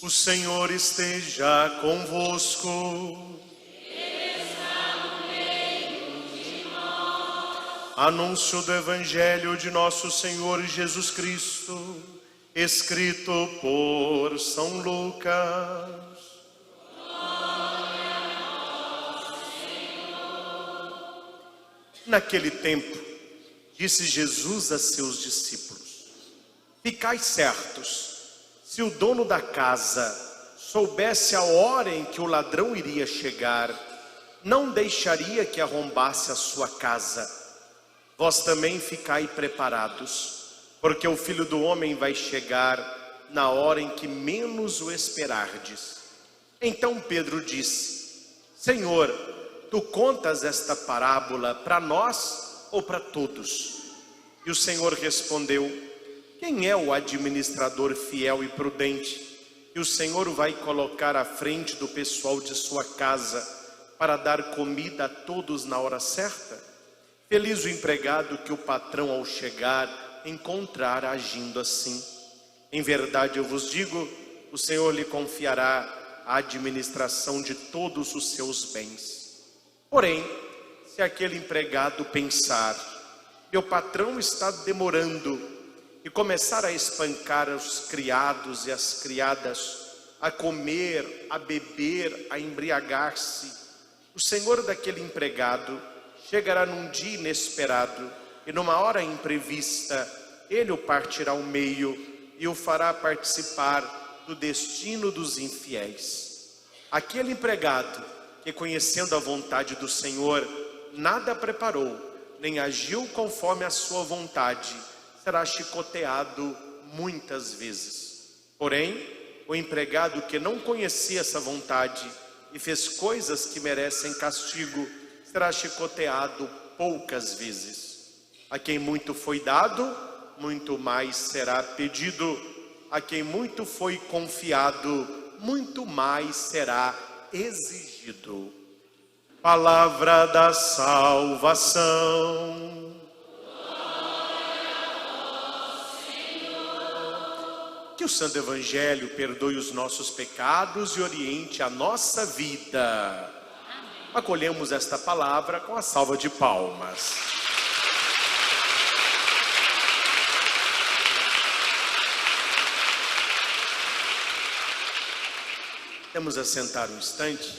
O Senhor esteja convosco. Ele está no meio de nós. Anúncio do Evangelho de nosso Senhor Jesus Cristo, escrito por São Lucas. Glória a vós, Senhor. Naquele tempo, disse Jesus a seus discípulos: ficai certos, se o dono da casa soubesse a hora em que o ladrão iria chegar, não deixaria que arrombasse a sua casa. Vós também ficai preparados, porque o Filho do Homem vai chegar na hora em que menos o esperardes. Então Pedro disse: Senhor, tu contas esta parábola para nós ou para todos? E o Senhor respondeu: quem é o administrador fiel e prudente que o Senhor vai colocar à frente do pessoal de sua casa para dar comida a todos na hora certa? Feliz o empregado que o patrão, ao chegar, encontrar agindo assim. Em verdade eu vos digo, o Senhor lhe confiará a administração de todos os seus bens. Porém, se aquele empregado pensar: meu patrão está demorando, e começar a espancar os criados e as criadas, a comer, a beber, a embriagar-se, o senhor daquele empregado chegará num dia inesperado e numa hora imprevista, ele o partirá ao meio e o fará participar do destino dos infiéis. Aquele empregado que, conhecendo a vontade do Senhor, nada preparou, nem agiu conforme a sua vontade, será chicoteado muitas vezes. Porém, o empregado que não conhecia essa vontade e fez coisas que merecem castigo, será chicoteado poucas vezes. A quem muito foi dado, muito mais será pedido. A quem muito foi confiado, muito mais será exigido. Palavra da salvação. Que o Santo Evangelho perdoe os nossos pecados e oriente a nossa vida. Amém. Acolhemos esta palavra com a salva de palmas. Vamos assentar um instante.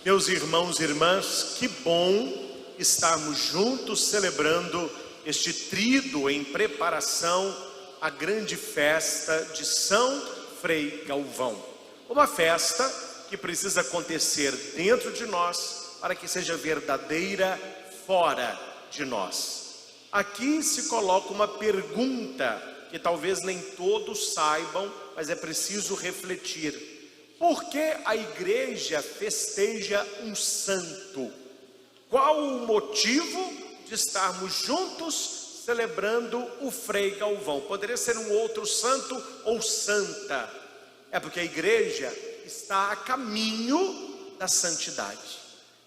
Meus irmãos e irmãs, que bom estarmos juntos celebrando este tríduo em preparação à grande festa de São Frei Galvão. Uma festa que precisa acontecer dentro de nós para que seja verdadeira fora de nós. Aqui se coloca uma pergunta que talvez nem todos saibam, mas é preciso refletir. Por que a igreja festeja um santo? Qual o motivo de estarmos juntos celebrando o Frei Galvão? Poderia ser um outro santo ou santa. É porque a igreja está a caminho da santidade.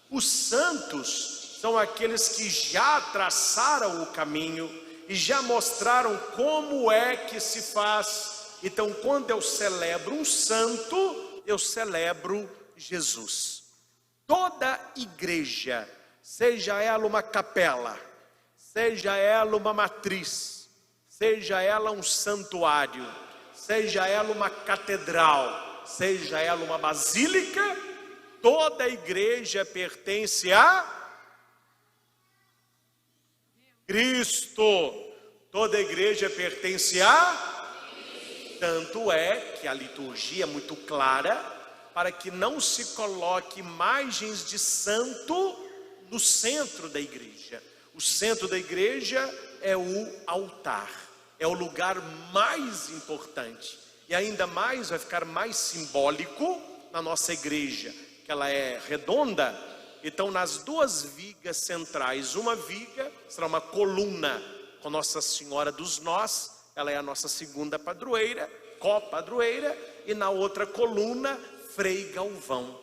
Os santos são aqueles que já traçaram o caminho e já mostraram como é que se faz. Então, quando eu celebro um santo, eu celebro Jesus. Toda igreja, seja ela uma capela, seja ela uma matriz, seja ela um santuário, seja ela uma catedral, seja ela uma basílica, toda igreja pertence a Cristo. Toda igreja pertence a Cristo. Tanto é que a liturgia é muito clara para que não se coloque imagens de santo no centro da igreja. O centro da igreja é o altar, é o lugar mais importante. E ainda mais vai ficar mais simbólico na nossa igreja, que ela é redonda. Então, nas duas vigas centrais, uma viga será uma coluna com Nossa Senhora dos Nós, ela é a nossa segunda padroeira, copadroeira, e na outra coluna, Frei Galvão.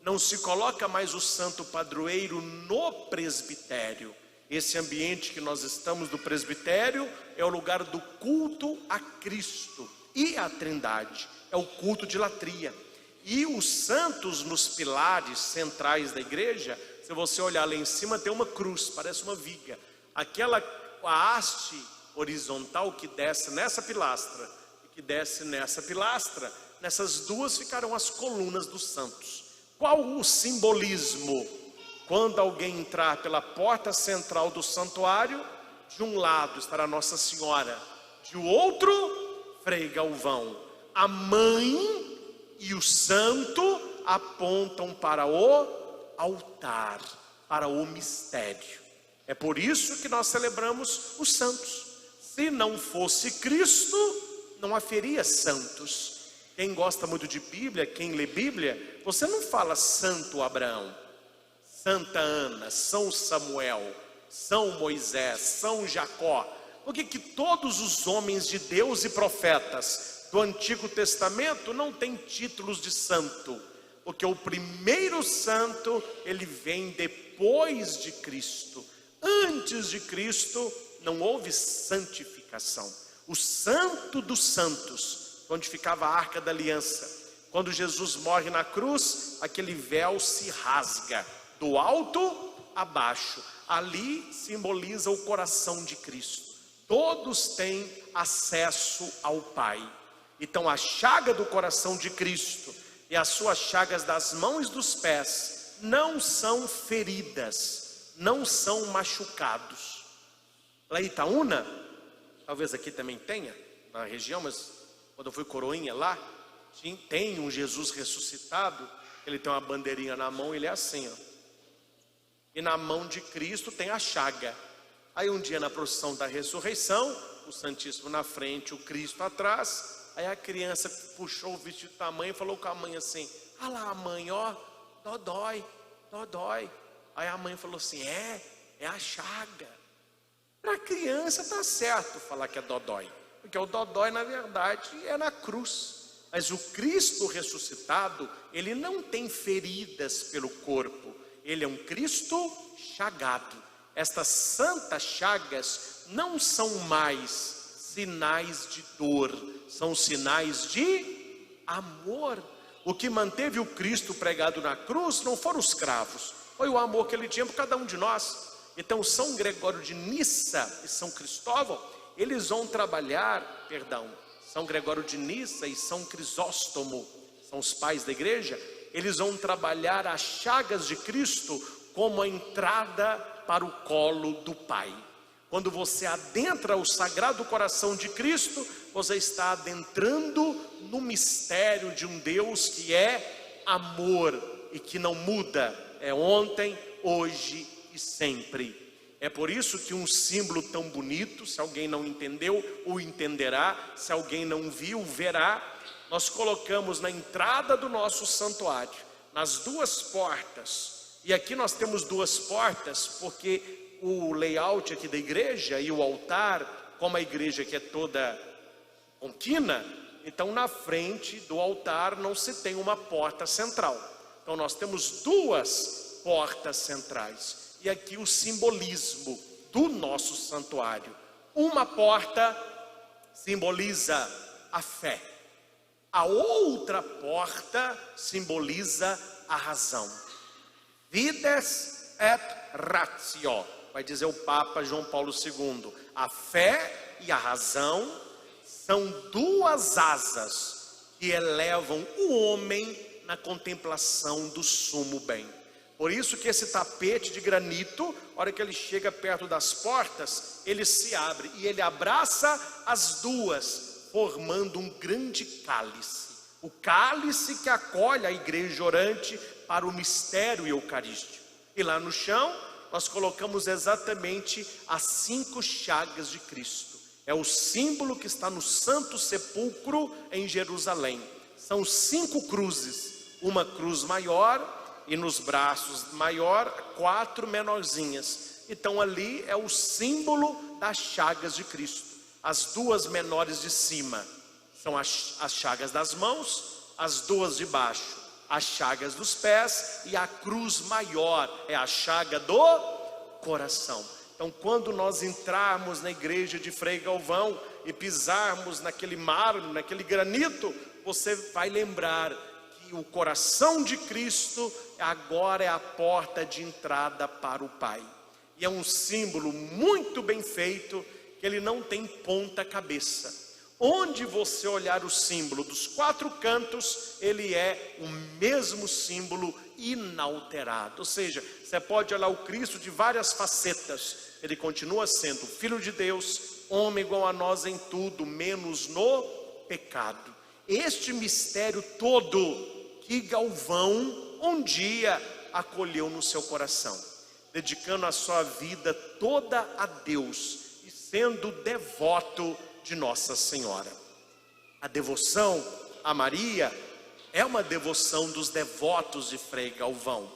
Não se coloca mais o santo padroeiro no presbitério. Esse ambiente que nós estamos do presbitério é o lugar do culto a Cristo. e a Trindade. É o culto de latria. E os santos nos pilares centrais da igreja, se você olhar lá em cima, tem uma cruz, parece uma viga. A haste horizontal que desce nessa pilastra e que desce nessa pilastra, nessas duas ficarão as colunas dos santos. Qual o simbolismo? Quando alguém entrar pela porta central do santuário, de um lado estará Nossa Senhora, de outro, Frei Galvão. A mãe e o santo apontam para o altar, para o mistério. É por isso que nós celebramos os santos. Se não fosse Cristo, não haveria santos. Quem gosta muito de Bíblia, quem lê Bíblia, você não fala Santo Abraão, Santa Ana, São Samuel, São Moisés, São Jacó. Por que todos os homens de Deus e profetas do Antigo Testamento não têm títulos de santo? Porque o primeiro santo, ele vem depois de Cristo. Antes de Cristo não houve santificação. O santo dos santos, onde ficava a Arca da Aliança, quando Jesus morre na cruz, aquele véu se rasga do alto a baixo. Ali simboliza o coração de Cristo. Todos têm acesso ao Pai. Então a chaga do coração de Cristo e as suas chagas das mãos e dos pés não são feridas, não são machucados. Lá em Itaúna, talvez aqui também tenha, na região, mas quando eu fui coroinha lá, tem um Jesus ressuscitado, ele tem uma bandeirinha na mão, ele é assim, ó. E na mão de Cristo tem a chaga. Aí um dia na procissão da ressurreição, o Santíssimo na frente, o Cristo atrás. Aí a criança puxou o vestido da mãe e falou com a mãe assim: ah lá, mãe, ó, dodói, dodói. Aí a mãe falou assim: é a chaga. Para a criança tá certo falar que é dodói, porque o dodói na verdade é na cruz. Mas o Cristo ressuscitado, ele não tem feridas pelo corpo, ele é um Cristo chagado. Estas santas chagas não são mais sinais de dor, são sinais de amor. O que manteve o Cristo pregado na cruz não foram os cravos, foi o amor que ele tinha por cada um de nós. Então São Gregório de Nissa e São Cristóvão, eles vão trabalhar, São Gregório de Nissa e São Crisóstomo, são os pais da igreja, eles vão trabalhar as chagas de Cristo como a entrada para o colo do Pai. Quando você adentra o Sagrado Coração de Cristo, você está adentrando no mistério de um Deus que é amor e que não muda, é ontem, hoje e sempre. É por isso que um símbolo tão bonito, se alguém não entendeu, o entenderá, se alguém não viu, verá. Nós colocamos na entrada do nosso santuário, nas duas portas, e aqui nós temos duas portas, porque o layout aqui da igreja e o altar, como a igreja aqui é toda contínua, então na frente do altar não se tem uma porta central. Então nós temos duas portas centrais. E aqui o simbolismo do nosso santuário. Uma porta simboliza a fé. A outra porta simboliza a razão. Fides et ratio, vai dizer o Papa João Paulo II. A fé e a razão são duas asas que elevam o homem na contemplação do sumo bem. Por isso que esse tapete de granito, a hora que ele chega perto das portas, ele se abre e ele abraça as duas, formando um grande cálice. O cálice que acolhe a igreja orante para o mistério eucarístico. E lá no chão, nós colocamos exatamente as 5 chagas de Cristo. É o símbolo que está no Santo Sepulcro em Jerusalém. São 5 cruzes, uma cruz maior, e nos braços maior, 4 menorzinhas. Então ali é o símbolo das chagas de Cristo. As duas menores de cima são as chagas das mãos, as duas de baixo, as chagas dos pés, e a cruz maior é a chaga do coração. Então, quando nós entrarmos na igreja de Frei Galvão e pisarmos naquele mármore, naquele granito, você vai lembrar que o coração de Cristo agora é a porta de entrada para o Pai. E é um símbolo muito bem feito, que ele não tem ponta cabeça. Onde você olhar o símbolo dos 4 cantos, ele é o mesmo símbolo inalterado. Ou seja, você pode olhar o Cristo de várias facetas, ele continua sendo Filho de Deus, homem igual a nós em tudo, menos no pecado. Este mistério todo que Galvão um dia acolheu no seu coração, dedicando a sua vida toda a Deus e sendo devoto de Nossa Senhora. A devoção a Maria é uma devoção dos devotos de Frei Galvão.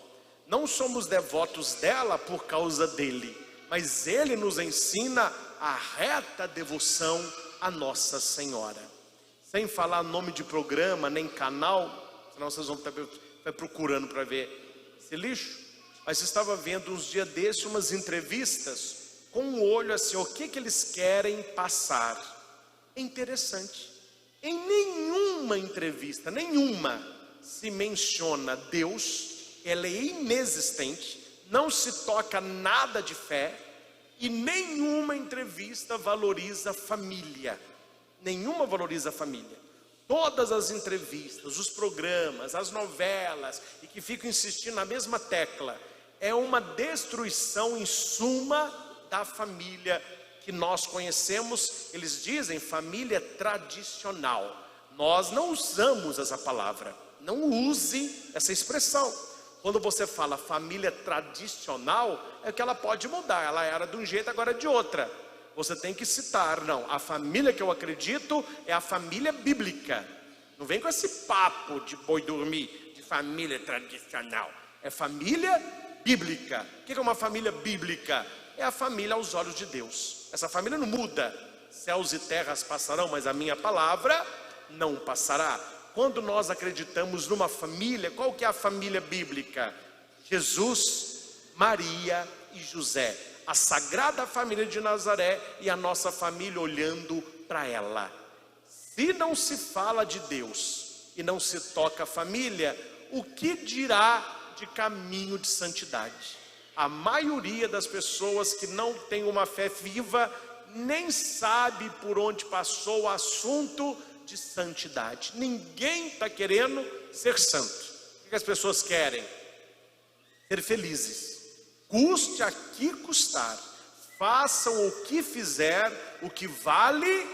Não somos devotos dela por causa dele, mas ele nos ensina a reta devoção a Nossa Senhora. Sem falar nome de programa, nem canal, senão vocês vão estar procurando para ver esse lixo. Mas eu estava vendo uns dias desses umas entrevistas com um olho assim, o que eles querem passar. É interessante, em nenhuma entrevista, nenhuma, se menciona Deus, ela é inexistente, não se toca nada de fé, e nenhuma entrevista valoriza a família, nenhuma valoriza a família. Todas as entrevistas, os programas, as novelas, e que ficam insistindo na mesma tecla, é uma destruição em suma da família que nós conhecemos. Eles dizem família tradicional. Nós não usamos essa palavra, não use essa expressão. Quando você fala família tradicional, é que ela pode mudar, ela era de um jeito, agora é de outra. Você tem que citar, não, a família que eu acredito é a família bíblica. Não vem com esse papo de boi dormir, de família tradicional. É família bíblica. O que é uma família bíblica? É a família aos olhos de Deus. Essa família não muda, céus e terras passarão, mas a minha palavra não passará. Quando nós acreditamos numa família, qual que é a família bíblica? Jesus, Maria e José, a sagrada família de Nazaré e a nossa família olhando para ela. Se não se fala de Deus e não se toca a família, o que dirá de caminho de santidade? A maioria das pessoas que não tem uma fé viva nem sabe por onde passou o assunto de santidade. Ninguém está querendo ser santo. O que as pessoas querem? Ser felizes. Custe a que custar. Façam o que fizer, o que vale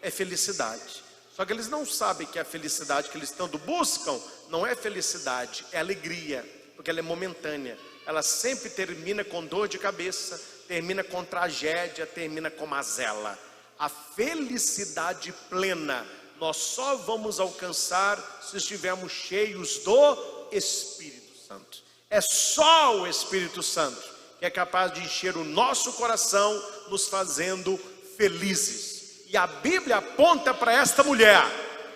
é felicidade. Só que eles não sabem que a felicidade que eles tanto buscam não é felicidade, é alegria, porque ela é momentânea. Ela sempre termina com dor de cabeça, termina com tragédia, termina com mazela. A felicidade plena nós só vamos alcançar se estivermos cheios do Espírito Santo. É só o Espírito Santo que é capaz de encher o nosso coração, nos fazendo felizes. E a Bíblia aponta para esta mulher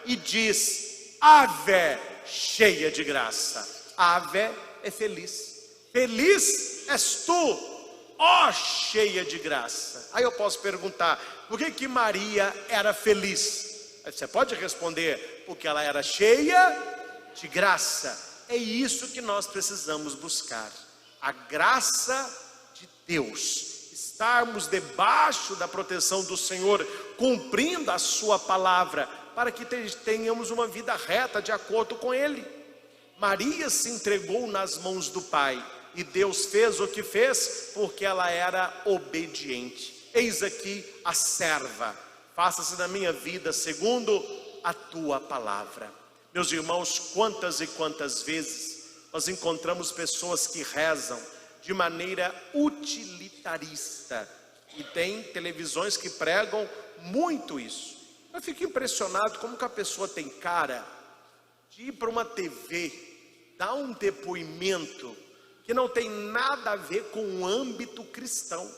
e diz: Ave cheia de graça. Ave é feliz. Feliz és tu, ó cheia de graça. Aí eu posso perguntar, por que Maria era feliz? Você pode responder, porque ela era cheia de graça. É isso que nós precisamos buscar, a graça de Deus, estarmos debaixo da proteção do Senhor, cumprindo a sua palavra, para que tenhamos uma vida reta de acordo com Ele. Maria se entregou nas mãos do Pai, e Deus fez o que fez, porque ela era obediente. Eis aqui a serva, faça-se na minha vida segundo a tua palavra. Meus irmãos, quantas e quantas vezes nós encontramos pessoas que rezam de maneira utilitarista, e tem televisões que pregam muito isso. Eu fico impressionado como que a pessoa tem cara de ir para uma TV, dar um depoimento que não tem nada a ver com o âmbito cristão.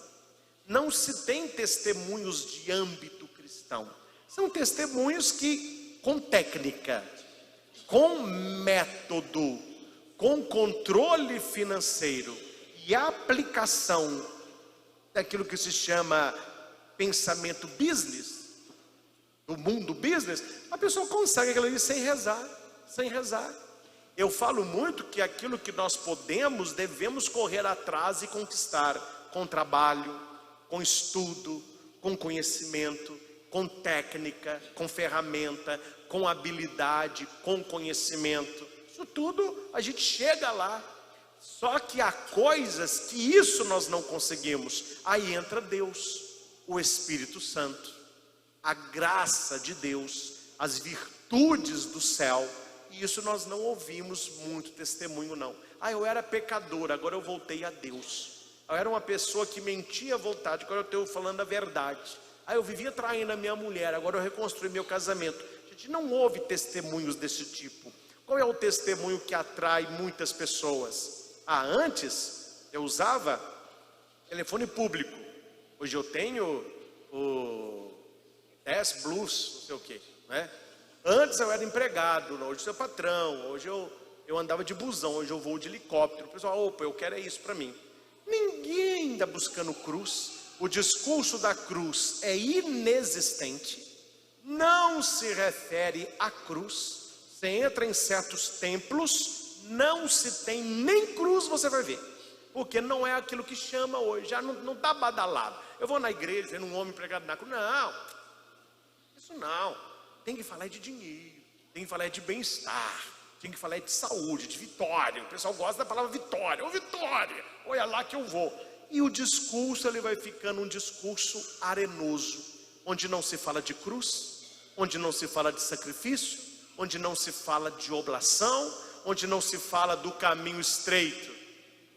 Não se tem testemunhos de âmbito cristão. São testemunhos que, com técnica, com método, com controle financeiro e aplicação daquilo que se chama pensamento business, do mundo business, a pessoa consegue aquilo ali sem rezar, sem rezar. Eu falo muito que aquilo que nós podemos, devemos correr atrás e conquistar, com trabalho, com estudo, com conhecimento, com técnica, com ferramenta, com habilidade, com conhecimento. Isso tudo a gente chega lá. Só que há coisas que isso nós não conseguimos. Aí entra Deus, o Espírito Santo, a graça de Deus, as virtudes do céu. E isso nós não ouvimos muito testemunho não. Eu era pecador, agora eu voltei a Deus. Eu era uma pessoa que mentia à vontade, agora eu estou falando a verdade. Eu vivia traindo a minha mulher, agora eu reconstruí meu casamento. A gente não ouve testemunhos desse tipo. Qual é o testemunho que atrai muitas pessoas? Antes eu usava telefone público. Hoje eu tenho o 10 Blues, não sei o que, né? Antes eu era empregado, hoje eu sou patrão. Hoje eu andava de busão, hoje eu vou de helicóptero. O pessoal, opa, eu quero isso para mim. Ninguém está buscando cruz. O discurso da cruz é inexistente. Não se refere à cruz. Você entra em certos templos, não se tem nem cruz, você vai ver. Porque não é aquilo que chama hoje. Já não está badalado. Eu vou na igreja, vendo um homem pregado na cruz. Não, isso não. Tem que falar de dinheiro, tem que falar de bem-estar, tem que falar de saúde, de vitória. O pessoal gosta da palavra vitória. Ô vitória, olha lá que eu vou. E o discurso, ele vai ficando um discurso arenoso, onde não se fala de cruz, onde não se fala de sacrifício, onde não se fala de oblação, onde não se fala do caminho estreito,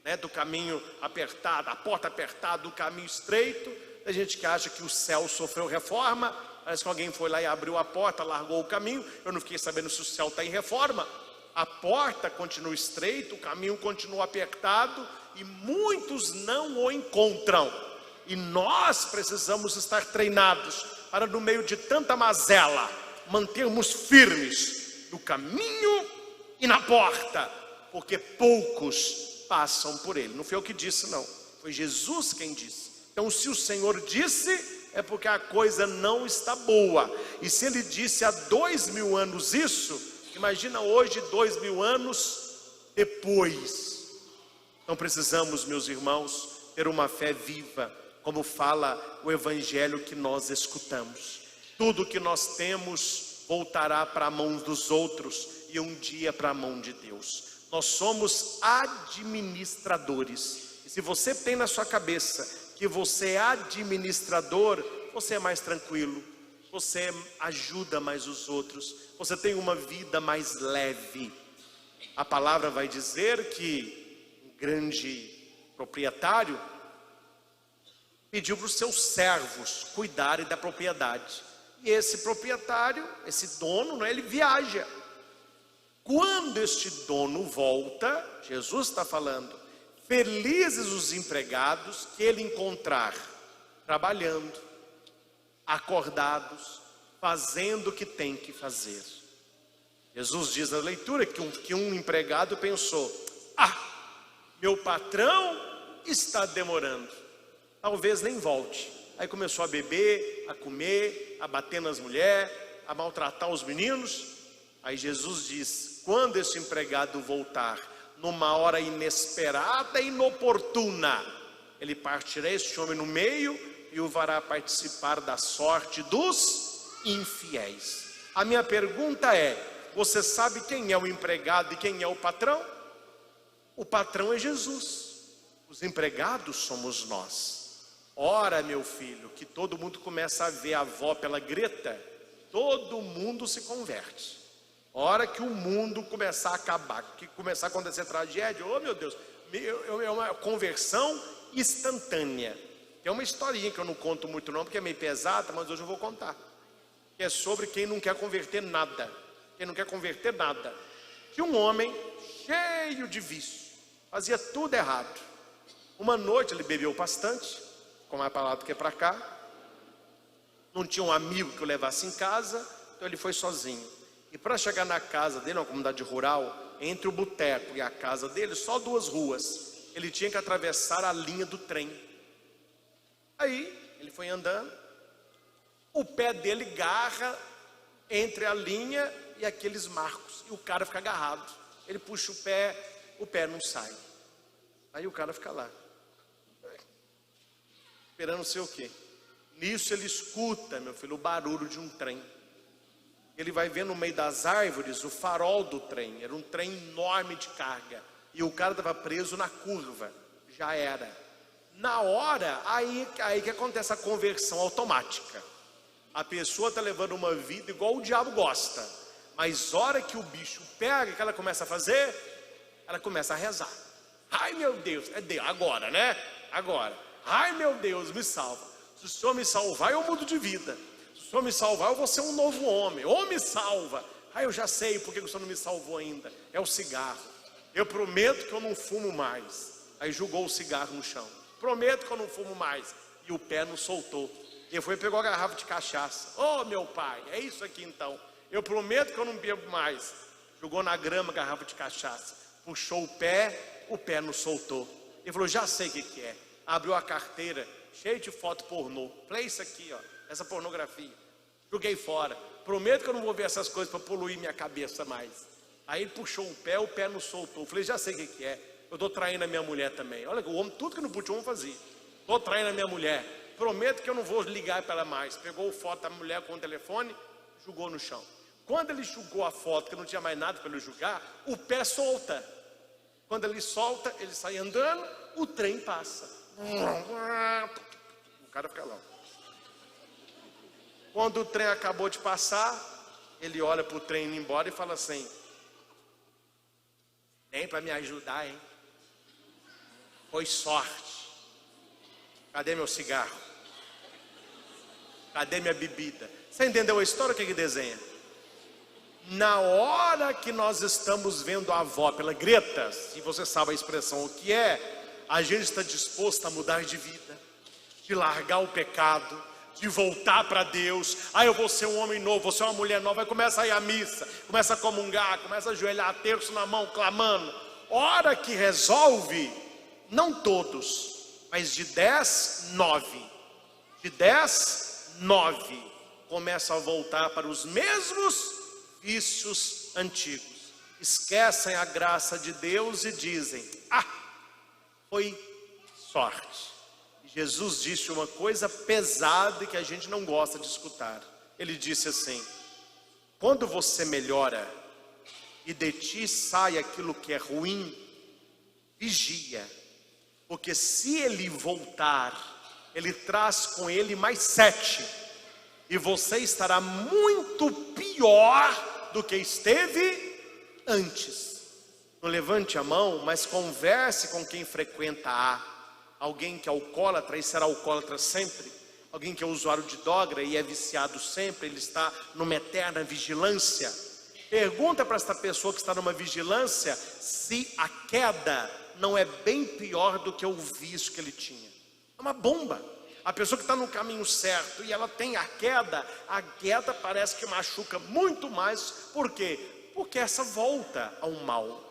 né? Do caminho apertado, a porta apertada, do caminho estreito. Tem gente que acha que o céu sofreu reforma. Parece que alguém foi lá e abriu a porta, largou o caminho. Eu não fiquei sabendo se o céu está em reforma. A porta continua estreita, o caminho continua apertado e muitos não o encontram. E nós precisamos estar treinados para, no meio de tanta mazela, mantermos firmes no caminho e na porta, porque poucos passam por ele. Não foi eu que disse, não, foi Jesus quem disse. Então, se o Senhor disse, é porque a coisa não está boa. E se ele disse há 2000 anos isso, imagina hoje 2000 anos depois. Então precisamos, meus irmãos, ter uma fé viva, como fala o evangelho que nós escutamos. Tudo que nós temos voltará para a mão dos outros e um dia para a mão de Deus. Nós somos administradores. E se você tem na sua cabeça que você é administrador, você é mais tranquilo, você ajuda mais os outros, você tem uma vida mais leve. A palavra vai dizer que um grande proprietário pediu para os seus servos cuidarem da propriedade. E esse proprietário, esse dono, ele viaja. Quando este dono volta, Jesus está falando, felizes os empregados que ele encontrar trabalhando, acordados, fazendo o que tem que fazer. Jesus diz na leitura que um empregado pensou, meu patrão está demorando, talvez nem volte. Aí começou a beber, a comer, a bater nas mulheres, a maltratar os meninos. Aí Jesus diz, quando esse empregado voltar, numa hora inesperada e inoportuna, ele partirá este homem no meio e o fará participar da sorte dos infiéis. A minha pergunta é, você sabe quem é o empregado e quem é o patrão? O patrão é Jesus, os empregados somos nós. Ora, meu filho, que todo mundo começa a ver a avó pela Greta, todo mundo se converte. Hora que o mundo começar a acabar, que começar a acontecer tragédia, oh meu Deus, é uma conversão instantânea. Tem uma historinha que eu não conto muito não, porque é meio pesada, mas hoje eu vou contar. Que é sobre quem não quer converter nada. Quem não quer converter nada. Que um homem cheio de vício, fazia tudo errado. Uma noite ele bebeu bastante, como é a palavra que é para cá. Não tinha um amigo que o levasse em casa, então ele foi sozinho. E para chegar na casa dele, uma comunidade rural, entre o boteco e a casa dele, só 2 ruas. Ele tinha que atravessar a linha do trem. Aí ele foi andando, o pé dele garra entre a linha e aqueles marcos, e o cara fica agarrado. Ele puxa o pé não sai. Aí o cara fica lá, esperando não sei o quê. Nisso ele escuta, meu filho, o barulho de um trem. Ele vai ver no meio das árvores o farol do trem. Era um trem enorme de carga, e o cara estava preso na curva. Já era. Na hora, aí que acontece a conversão automática. A pessoa está levando uma vida igual o diabo gosta, mas hora que o bicho pega, que ela começa a fazer, ela começa a rezar. Ai meu Deus, é Deus, agora, né? Agora. Ai meu Deus, me salva. Se o Senhor me salvar, eu mudo de vida. Se o Senhor me salvar, eu vou ser um novo homem. Ou me salva. Ai, eu já sei porque o Senhor não me salvou ainda. É o cigarro. Eu prometo que eu não fumo mais. Aí jogou o cigarro no chão. Prometo que eu não fumo mais. E o pé não soltou. Ele foi e pegou a garrafa de cachaça. Oh meu pai, é isso aqui então. Eu prometo que eu não bebo mais. Jogou na grama a garrafa de cachaça. Puxou o pé não soltou. Ele falou, já sei o que é. Abriu a carteira, cheio de foto pornô. Falei, isso aqui, ó, essa pornografia. Joguei fora. Prometo que eu não vou ver essas coisas para poluir minha cabeça mais. Aí ele puxou o pé não soltou. Falei, já sei o que é. Eu estou traindo a minha mulher também. Olha, o homem, tudo que não podia, o homem fazia. Estou traindo a minha mulher. Prometo que eu não vou ligar para ela mais. Pegou a foto da mulher com o telefone, jogou no chão. Quando ele jogou a foto, que não tinha mais nada para ele jogar, o pé solta. Quando ele solta, ele sai andando, o trem passa. O cara fica lá. Quando o trem acabou de passar, ele olha para o trem indo embora e fala assim, nem para me ajudar, hein? Foi sorte. Cadê meu cigarro? Cadê minha bebida? Você entendeu a história? O que desenha? Na hora que nós estamos vendo a avó pela greta, se você sabe a expressão o que é, a gente está disposto a mudar de vida, de largar o pecado, de voltar para Deus. Eu vou ser um homem novo, vou ser uma mulher nova. Aí começa a ir à missa, começa a comungar, começa a ajoelhar, terço na mão, clamando. Hora que resolve, não todos, mas de 10, 9. De 10, 9 começam a voltar para os mesmos vícios antigos. Esquecem a graça de Deus e dizem, foi sorte. Jesus disse uma coisa pesada que a gente não gosta de escutar. Ele disse assim, quando você melhora e de ti sai aquilo que é ruim, vigia, porque se ele voltar, ele traz com ele mais 7, e você estará muito pior do que esteve antes. Não levante a mão, mas converse com quem frequenta alguém que é alcoólatra e será alcoólatra sempre. Alguém que é usuário de droga e é viciado sempre, ele está numa eterna vigilância. Pergunta para esta pessoa que está numa vigilância se a queda não é bem pior do que o vício que ele tinha. É uma bomba. A pessoa que está no caminho certo e ela tem a queda parece que machuca muito mais. Por quê? Porque essa volta ao mal.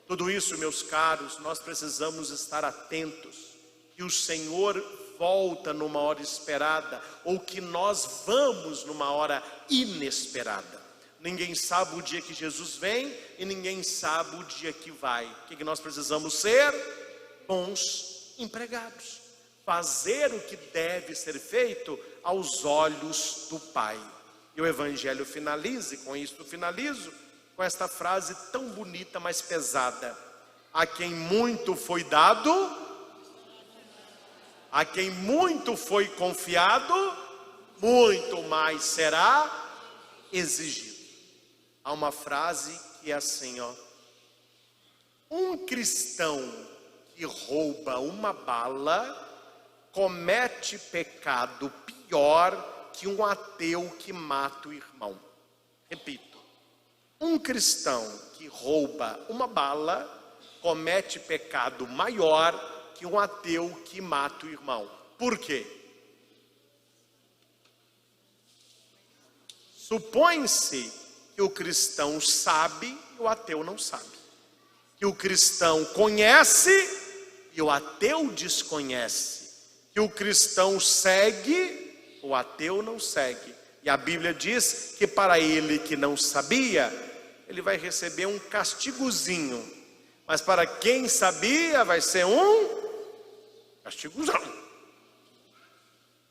Tudo isso, meus caros, nós precisamos estar atentos. Que o Senhor volta numa hora esperada, ou que nós vamos numa hora inesperada. Ninguém sabe o dia que Jesus vem e ninguém sabe o dia que vai. O que nós precisamos ser? Bons empregados. Fazer o que deve ser feito aos olhos do Pai. E o Evangelho finaliza, e com isso eu finalizo, com esta frase tão bonita, mas pesada. A quem muito foi dado, a quem muito foi confiado, muito mais será exigido. Há uma frase que é assim, um cristão que rouba uma bala comete pecado pior que um ateu que mata o irmão. Repito, um cristão que rouba uma bala comete pecado maior que um ateu que mata o irmão. Por quê? Supõe-se que o cristão sabe e o ateu não sabe. Que o cristão conhece e o ateu desconhece. que o cristão segue, o ateu não segue. E a Bíblia diz que para ele que não sabia, ele vai receber um castigozinho. Mas para quem sabia, vai ser um castigozão.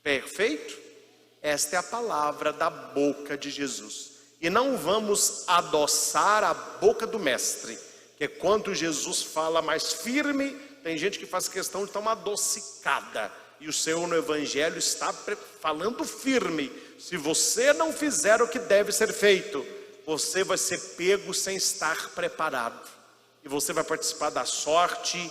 Perfeito? Esta é a palavra da boca de Jesus. E não vamos adoçar a boca do mestre, que quando Jesus fala mais firme, tem gente que faz questão de dar uma adocicada. E o Senhor no Evangelho está falando firme. Se você não fizer o que deve ser feito, você vai ser pego sem estar preparado. E você vai participar da sorte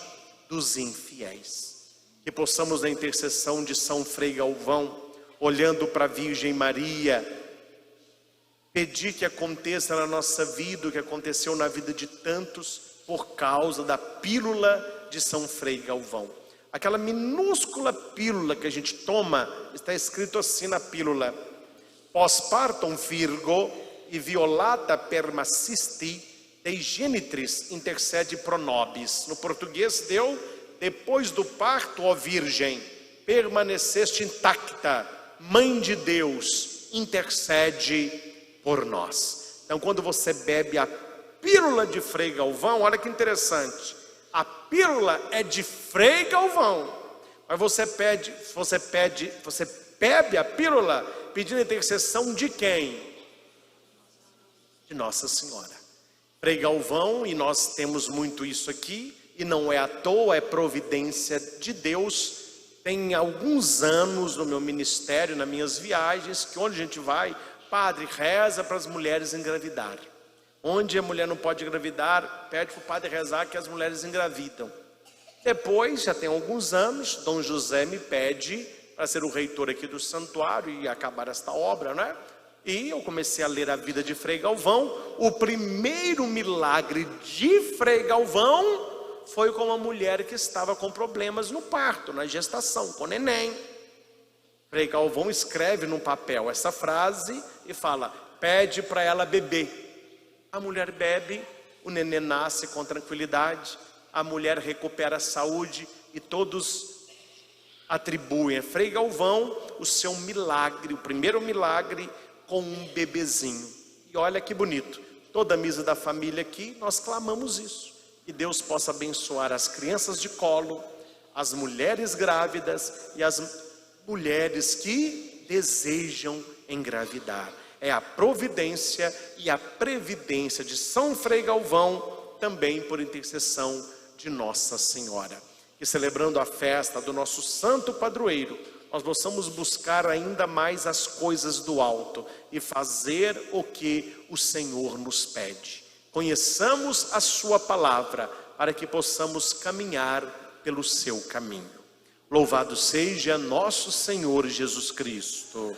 dos infiéis. Que possamos, na intercessão de São Frei Galvão, olhando para a Virgem Maria, pedir que aconteça na nossa vida o que aconteceu na vida de tantos por causa da pílula de São Frei Galvão. Aquela minúscula pílula que a gente toma, está escrito assim na pílula: Postpartum virgo e violata permassisti Dei genitris intercede pro nobis. No português deu: depois do parto, ó Virgem, permaneceste intacta, Mãe de Deus, intercede por nós. Então, quando você bebe a pílula de Frei Galvão, olha que interessante, a pílula é de Frei Galvão, mas você bebe a pílula pedindo a intercessão de quem? De Nossa Senhora. Frei Galvão, e nós temos muito isso aqui, e não é à toa, é providência de Deus. Tem alguns anos no meu ministério, nas minhas viagens, que onde a gente vai, padre, reza para as mulheres engravidarem. Onde a mulher não pode engravidar, pede para o padre rezar que as mulheres engravidam. Depois, já tem alguns anos, Dom José me pede para ser o reitor aqui do santuário e acabar esta obra, né? E eu comecei a ler a vida de Frei Galvão. O primeiro milagre de Frei Galvão foi com uma mulher que estava com problemas no parto, na gestação, com neném. Frei Galvão escreve num papel essa frase e fala: pede para ela beber. A mulher bebe, o neném nasce com tranquilidade, a mulher recupera a saúde e todos atribuem a Frei Galvão o seu milagre, o primeiro milagre com um bebezinho. E olha que bonito, toda a misa da família aqui, nós clamamos isso. Que Deus possa abençoar as crianças de colo, as mulheres grávidas e as mulheres que desejam engravidar. É a providência e a previdência de São Frei Galvão, também por intercessão de Nossa Senhora. Que celebrando a festa do nosso santo padroeiro, nós possamos buscar ainda mais as coisas do alto e fazer o que o Senhor nos pede. Conheçamos a sua palavra para que possamos caminhar pelo seu caminho. Louvado seja nosso Senhor Jesus Cristo.